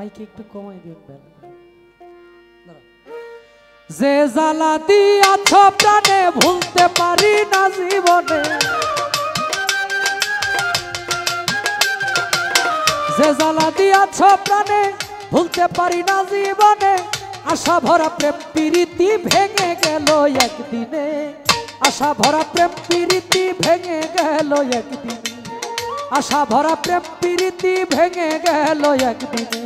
মাইকে একটু কমাই দিন বেলা। যে জ্বালা দিয়াছ প্রাণে ভুলতে পারি না জীবনে, যে জ্বালা দিয়াছ প্রাণে ভুলতে পারি না জীবনে, আশা ভরা প্রেম প্রীতি ভেঙে গেল একদিনে, আশা ভরা প্রেম প্রীতি ভেঙে গেল একদিনে, আশা ভরা প্রেম প্রীতি ভেঙে গেল একদিনে।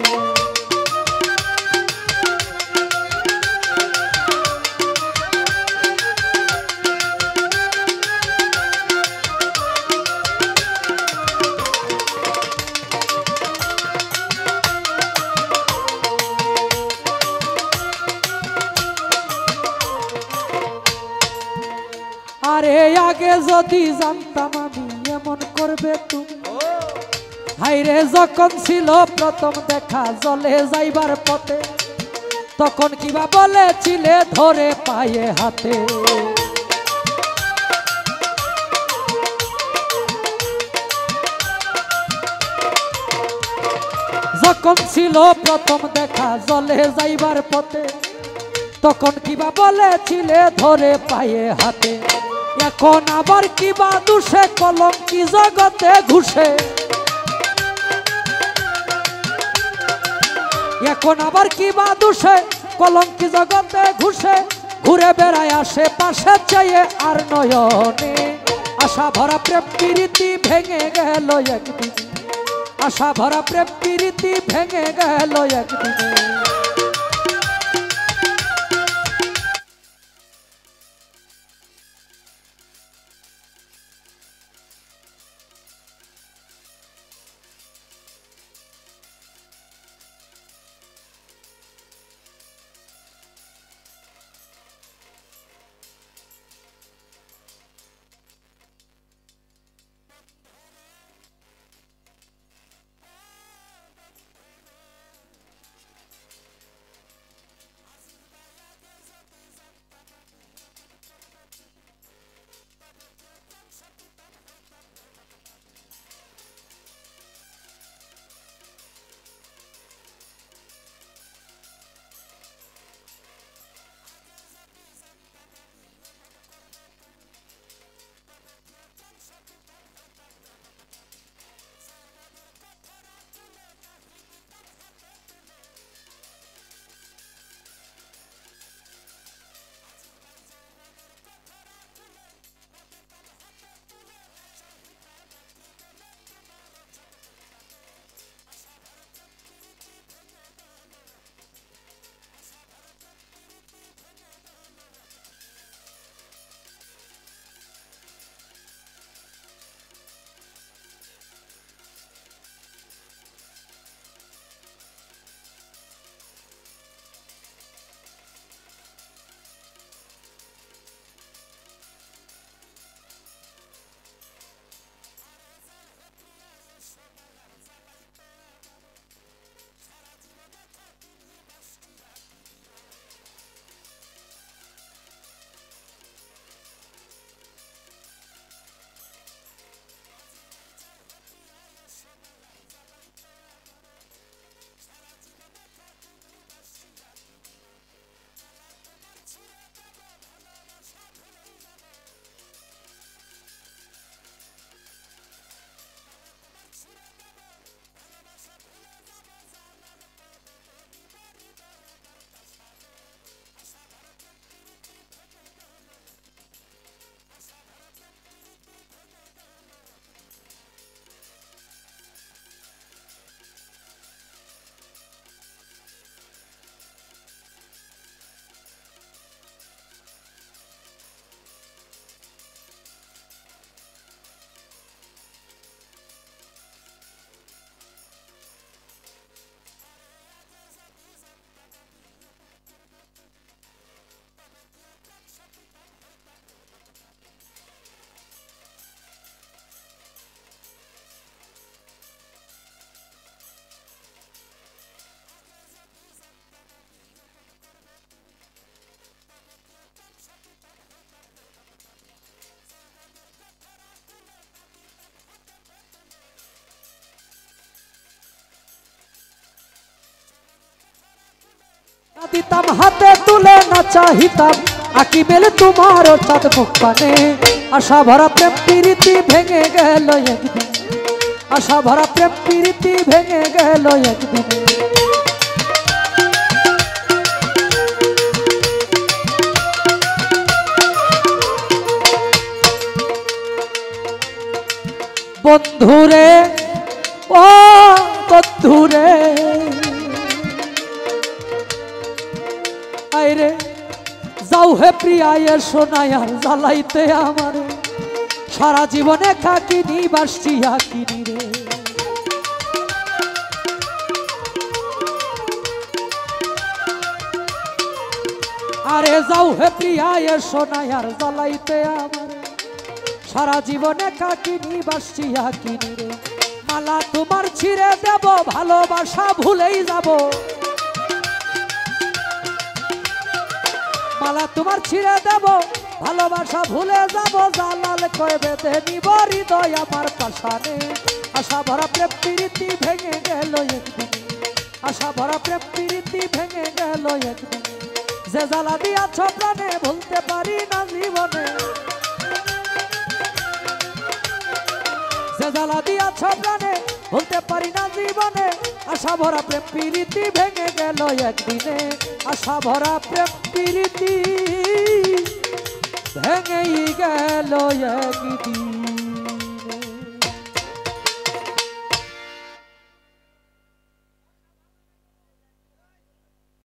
আরে আগে যদি জানতাম আমি এমন করবে তুমি, হাইরে যখন ছিল প্রথম দেখা জলে যাইবার পথে, তখন কিবা বলেছিলে ধরে পায়ে হাতে, যখন ছিল প্রথম দেখা জলে যাইবার পথে, তখন কিবা বলেছিলে ধরে পায়ে হাতে, এখন আবার কিবা দুষে কলঙ্কি জগতে ঘুষে, এখন আবার কিবা দুষে কলঙ্কি জগতে ঘুষে, ঘুরে বেড়ায় আসে পাশে চেয়ে আর নয়নে, আশা ভরা প্রেম প্রীতি ভেঙে গেল একদিনে, আশা ভরা প্রেম প্রীতি ভেঙে গেল একদিনে। দিতাম হাতে তুলে না চাহিতাম আকিবেল তোমার চাঁদ মুখ পানে আশা ভরা প্রেম প্রীতি ভেঙে গেল একদিন আশা ভরা প্রেম প্রীতি ভেঙে গেল একদিন বন্ধুরে ও বন্ধুরে আইরে যাও হে প্রিয়া এসো না আর জ্বালাইতে আমারে সারা জীবনে খাকিনি বাসছি আকিনি রে আরে যাও হে প্রিয়া এসো না আর জ্বালাইতে আমারে সারা জীবনে কাটিনি বাসছি আকিনি রে মালা তোমার ছিঁড়ে দেব ভালোবাসা ভুলেই যাব মালা তোমার ছিঁড়ে দেব ভালোবাসা ভুলে যাব জালাল কয়ে বেঁধে নিব হৃদয় আমার পাশানে আশা ভরা প্রেম প্রীতি ভেঙে গেল একদিন আশা ভরা প্রেম প্রীতি ভেঙে গেল একদিন যে জ্বালা দিয়াছ প্রাণে ভুলতে পারি না জীবনে যে জ্বালা দিয়াছ প্রাণে ভুলতে পারি না জীবনে আশা ভরা প্রেম প্রীতি ভেঙে গেল একদিনে আশা ভরা প্রেম প্রীতি ভেঙেই গেল একদিন